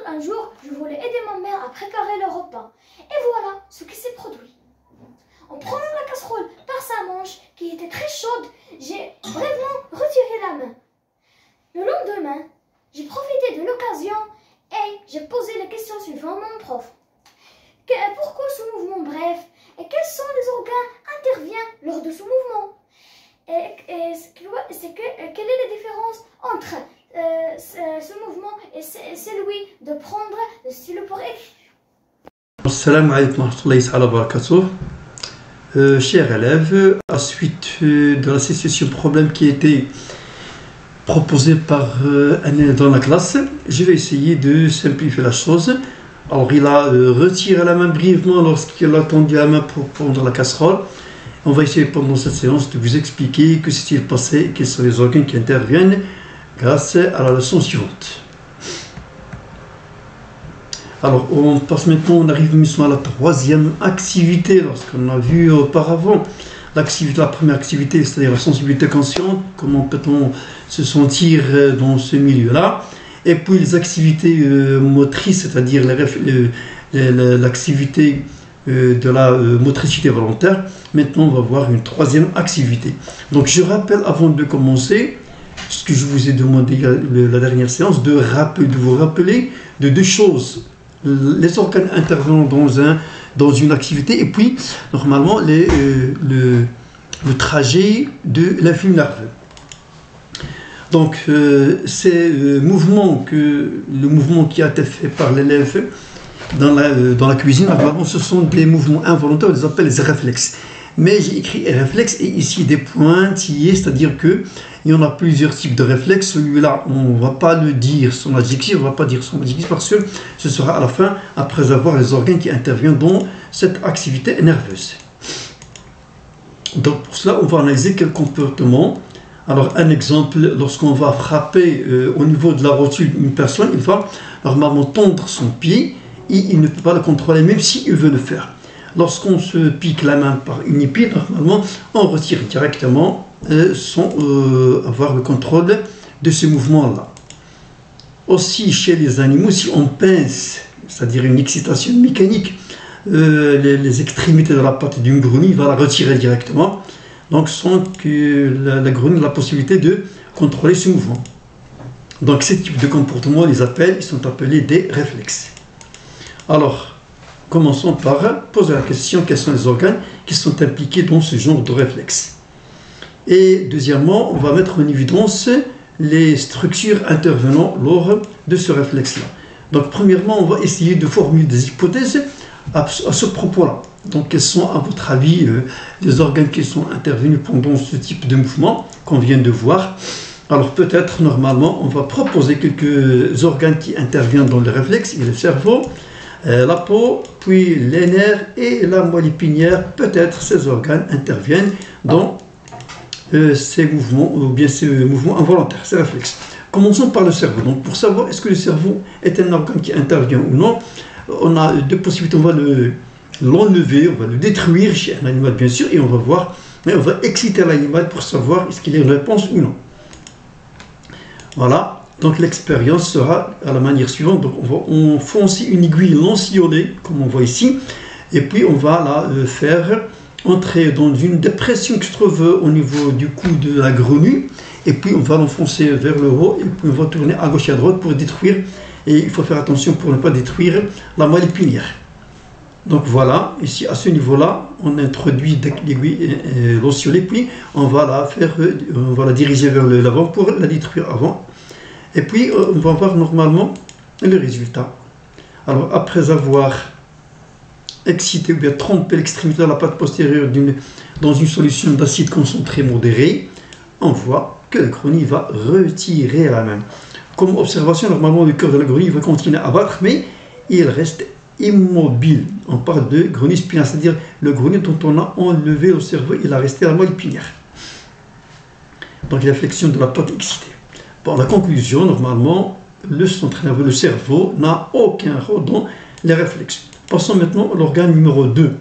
un jour, je voulais aider ma mère à préparer le repas. Et voilà ce qui s'est produit. En prenant la casserole par sa manche, qui était très chaude, j'ai brièvement retiré la main. Le lendemain, j'ai profité de l'occasion et j'ai posé les questions suivantes à mon prof. Pourquoi ce mouvement bref? Et quels sont les organes interviennent lors de ce mouvement? Quelle est la différence entre ce mouvement et celui de prendre le stylo pour écrire? Assalamu alaikum wa rahmatullahi wa barakatuh. Chers élèves, à suite de la session problème qui a été proposée par un élève dans la classe, je vais essayer de simplifier la chose. Alors il a retiré la main brièvement lorsqu'il a tendu la main pour prendre la casserole. On va essayer pendant cette séance de vous expliquer que s'est-il passé et quels sont les organes qui interviennent grâce à la leçon suivante. Alors on passe maintenant, on arrive maintenant à la troisième activité. Lorsqu'on a vu auparavant la première activité, c'est-à-dire la sensibilité consciente, comment peut-on se sentir dans ce milieu-là, et puis les activités motrices, c'est-à-dire l'activité de la motricité volontaire. Maintenant on va voir une troisième activité. Donc je rappelle avant de commencer ce que je vous ai demandé la dernière séance, de vous rappeler de deux choses: les organes intervenant dans une activité, et puis normalement le trajet de l'influx nerveux. Donc le mouvement qui a été fait par l'élève dans la cuisine, normalement ce sont des mouvements involontaires, on les appelle les réflexes. Mais j'ai écrit réflexes et ici des pointillés, c'est-à-dire que il y en a plusieurs types de réflexes. Celui-là, on ne va pas le dire son adjectif, on ne va pas dire son adjectif parce que ce sera à la fin, après avoir les organes qui interviennent dans cette activité nerveuse. Donc pour cela, on va analyser quel comportement. Alors un exemple, lorsqu'on va frapper au niveau de la rotule une personne, il va normalement tendre son pied et il ne peut pas le contrôler même s'il veut le faire. Lorsqu'on se pique la main par une épine, normalement, on retire directement sans avoir le contrôle de ce mouvement-là. Aussi, chez les animaux, si on pince, c'est-à-dire une excitation mécanique, les extrémités de la patte d'une grenouille, il va la retirer directement, donc sans que la grenouille ait la possibilité de contrôler ce mouvement. Donc, ce type de comportement, ils sont appelés des réflexes. Alors, commençons par poser la question: quels sont les organes qui sont impliqués dans ce genre de réflexe? Et deuxièmement, on va mettre en évidence les structures intervenant lors de ce réflexe-là. Donc premièrement, on va essayer de formuler des hypothèses à ce propos-là. Donc quels sont à votre avis les organes qui sont intervenus pendant ce type de mouvement qu'on vient de voir? Alors peut-être normalement, on va proposer quelques organes qui interviennent dans le réflexe. Il y a le cerveau, la peau, puis les nerfs et la moelle épinière. Peut-être ces organes interviennent dans ces mouvements, ou bien ces mouvements involontaires, ces réflexes. Commençons par le cerveau. Donc pour savoir est-ce que le cerveau est un organe qui intervient ou non, on a deux possibilités. On va l'enlever, on va le détruire chez un animal bien sûr, et on va voir, mais on va exciter l'animal pour savoir est-ce qu'il y a une réponse ou non. Voilà. Donc l'expérience sera à la manière suivante. Donc on fonce une aiguille lanceolée, comme on voit ici, et puis on va la faire entrer dans une dépression qui se trouve au niveau du cou de la grenouille, et puis on va l'enfoncer vers le haut, et puis on va tourner à gauche et à droite pour détruire, et il faut faire attention pour ne pas détruire la moelle épinière. Donc voilà, ici à ce niveau-là, on introduit l'aiguille lanceolée, puis on va la diriger vers l'avant pour la détruire avant. Et puis, on va voir normalement le résultat. Alors, après avoir excité ou bien trempé l'extrémité de la patte postérieure dans une solution d'acide concentré modéré, on voit que la grenouille va retirer la main. Comme observation, normalement, le cœur de la grenouille va continuer à battre, mais il reste immobile. On parle de grenouille spinale, c'est-à-dire le grenouille dont on a enlevé le cerveau, il a resté à la moelle épinière. Donc, la flexion de la patte excitée. Bon, la conclusion, normalement, le centre nerveux, le cerveau, n'a aucun rôle dans les réflexes. Passons maintenant à l'organe numéro 2.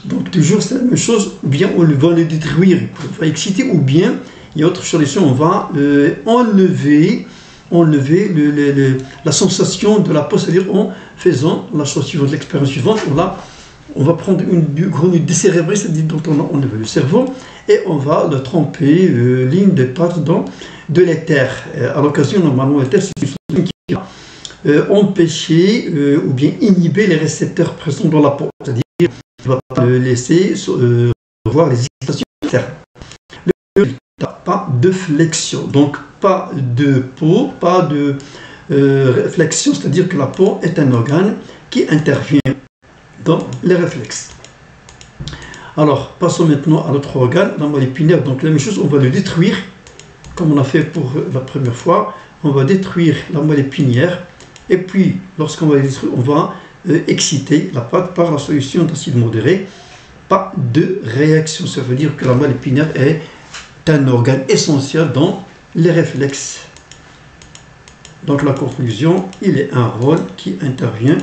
Donc, toujours, c'est la même chose, ou bien on va le détruire, on va exciter, ou bien, il y a autre solution, on va enlever enlever la sensation de la peau, c'est-à-dire en faisant la chose suivante, l'expérience suivante, on va prendre une grenouille décérébrée, c'est-à-dire dont on a enlevé le cerveau, et on va le tremper ligne de pattes dans de l'éther. À l'occasion, normalement, l'éther, c'est une solution qui va empêcher ou bien inhiber les récepteurs présents dans la peau, c'est-à-dire qu'il ne va pas le laisser voir les excitations externes. Pas de flexion, donc pas de peau, pas de réflexion, c'est-à-dire que la peau est un organe qui intervient dans les réflexes. Alors, passons maintenant à l'autre organe, la moelle épinière. Donc la même chose, on va le détruire, comme on a fait pour la première fois. On va détruire la moelle épinière, et puis lorsqu'on va le détruire, on va exciter la patte par la solution d'acide modéré. Pas de réaction, ça veut dire que la moelle épinière est un organe essentiel dans les réflexes. Donc la conclusion, il est un rôle qui intervient,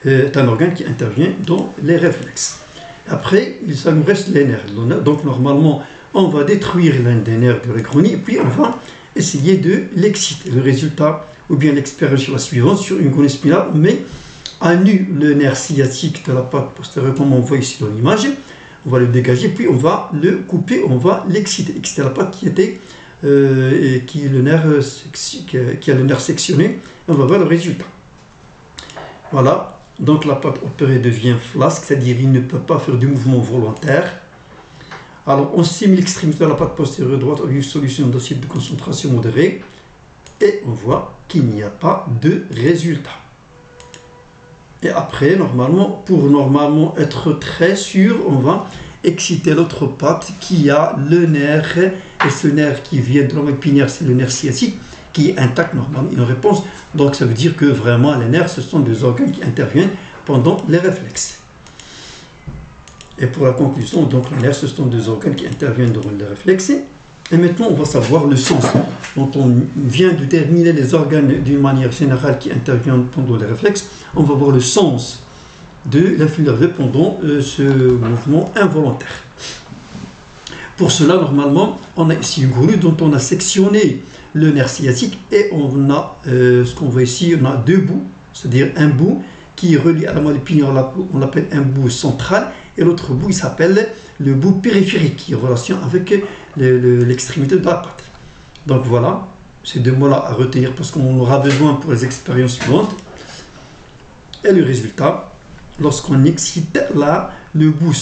est un organe qui intervient dans les réflexes. Après, ça nous reste les nerfs. Donc normalement, on va détruire l'un des nerfs de la grenouille et puis on va essayer de l'exciter. Le résultat, ou bien l'expérience la suivante, sur une grenouille spinale, on met à nu le nerf sciatique de la patte postérieure, comme on voit ici dans l'image. On va le dégager, puis on va le couper, on va l'exciter. Exciter la patte qui était qui a le nerf sectionné. On va voir le résultat. Voilà, donc la patte opérée devient flasque, c'est-à-dire il ne peut pas faire du mouvement volontaire. Alors on stimule l'extrémité de la patte postérieure droite avec une solution d'acide de concentration modérée et on voit qu'il n'y a pas de résultat. Et après, normalement, pour être très sûr, on va exciter l'autre patte qui a le nerf, et ce nerf qui vient de la moelle épinière, c'est le nerf sciatique, qui est intact normalement, une réponse. Donc ça veut dire que vraiment les nerfs, ce sont des organes qui interviennent pendant les réflexes. Et pour la conclusion, donc les nerfs, ce sont des organes qui interviennent dans les réflexes. Et maintenant, on va savoir le sens. Donc on vient de terminer les organes d'une manière générale qui interviennent pendant les réflexes. On va voir le sens de l'influx nerveux pendant ce mouvement involontaire. Pour cela, normalement, on a ici une grenouille dont on a sectionné le nerf sciatique et on a ce qu'on voit ici, on a deux bouts, c'est-à-dire un bout qui est relié à la moelle épinière, on l'appelle un bout central, et l'autre bout, il s'appelle le bout périphérique, qui est en relation avec l'extrémité de la patte. Donc voilà, ces deux mots-là à retenir parce qu'on aura besoin pour les expériences suivantes. Et le résultat, lorsqu'on excite là, le bout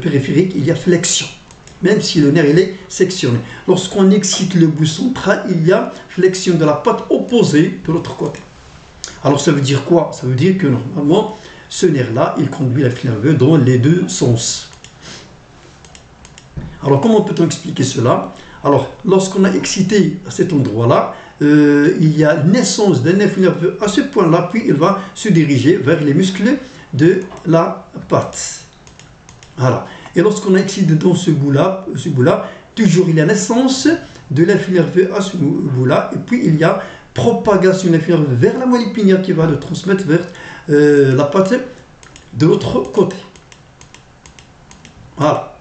périphérique, il y a flexion, même si le nerf il est sectionné. Lorsqu'on excite le bout central, il y a flexion de la patte opposée de l'autre côté. Alors ça veut dire quoi? Ça veut dire que normalement, ce nerf-là, il conduit l'influx nerveux dans les deux sens. Alors comment peut-on expliquer cela? Alors lorsqu'on a excité à cet endroit-là, il y a naissance d'un influx nerveux à ce point-là, puis il va se diriger vers les muscles de la patte. Voilà. Et lorsqu'on a excité dans ce bout-là, toujours il y a naissance de l'influx nerveux à ce bout-là, et puis il y a propagation de l'influx nerveux vers la moelle épinière qui va le transmettre vers la patte de l'autre côté. Voilà.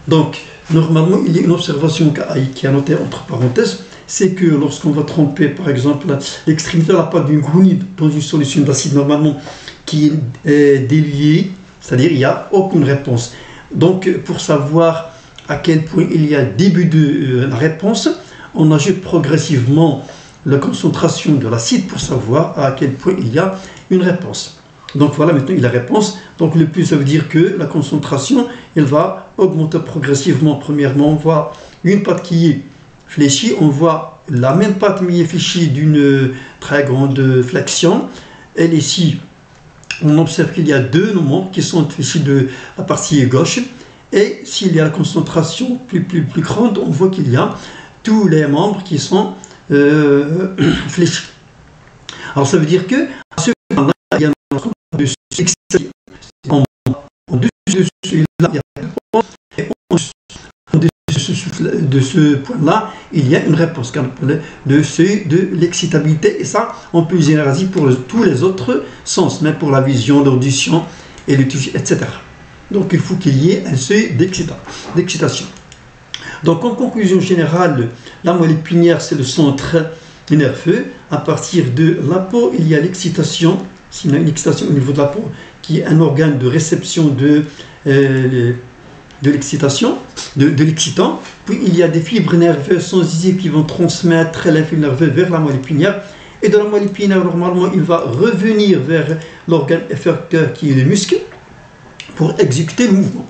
Donc, normalement, il y a une observation qui est notée entre parenthèses, c'est que lorsqu'on va tremper, par exemple, l'extrémité de la patte d'une grenouille dans une solution d'acide, normalement, qui est déliée, c'est-à-dire il n'y a aucune réponse. Donc, pour savoir à quel point il y a début de la réponse, on ajoute progressivement la concentration de l'acide pour savoir à quel point il y a une réponse. Donc voilà, maintenant il y a la réponse. Donc le plus, ça veut dire que la concentration, elle va augmenter progressivement. Premièrement, on voit une patte qui est fléchie, on voit la même patte mais est fléchie d'une très grande flexion. Elle ici, on observe qu'il y a deux membres qui sont fléchis de la partie gauche. Et s'il y a la concentration plus grande, on voit qu'il y a tous les membres qui sont fléchis. Alors ça veut dire que à ce moment-là, il y a en dessus de celui-là, il y a une réponse, et de ce point-là, il y a une réponse de l'excitabilité, et ça, on peut le généraliser pour tous les autres sens, même pour la vision, l'audition et le toucher, etc. Donc il faut qu'il y ait un seuil d'excitation. Donc en conclusion générale, la moelle épinière, c'est le centre nerveux à partir de la peau, il y a l'excitation. S'il y a une excitation au niveau de la peau, qui est un organe de réception de l'excitation, de l'excitant. Puis il y a des fibres nerveuses sensitives qui vont transmettre les fibres nerveuses vers la moelle épinière. Et de la moelle épinière, normalement, il va revenir vers l'organe effecteur qui est le muscle pour exécuter le mouvement.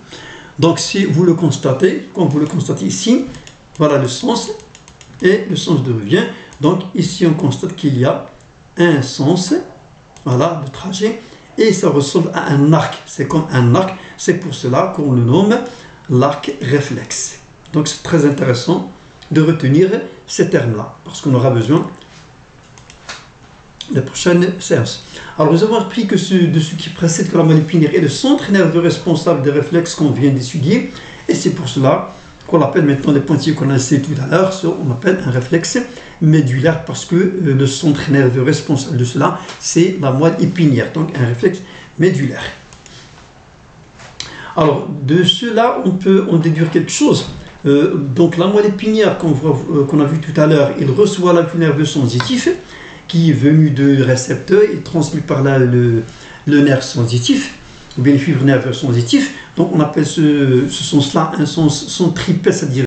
Donc si vous le constatez, comme vous le constatez ici, voilà le sens et le sens de revient. Donc ici on constate qu'il y a un sens, voilà le trajet, et ça ressemble à un arc. C'est comme un arc, c'est pour cela qu'on le nomme l'arc réflexe. Donc c'est très intéressant de retenir ces termes-là, parce qu'on aura besoin la prochaine séance. Alors nous avons appris que de ce qui précède que la moelle épinière est le centre nerveux responsable des réflexes qu'on vient d'étudier, et c'est pour cela qu'on appelle maintenant les pointillés qu'on a essayé tout à l'heure, on appelle un réflexe médulaire, parce que le centre nerveux responsable de cela, c'est la moelle épinière, donc un réflexe médulaire. Alors de cela, on peut en déduire quelque chose. Donc la moelle épinière qu'on a vu tout à l'heure, il reçoit l'influx nerveux sensitif, qui est venu de récepteurs et transmis par là le nerf sensitif, ou bien les fibres nerveuses sensitives. Donc on appelle ce sens-là un sens centripète, c'est-à-dire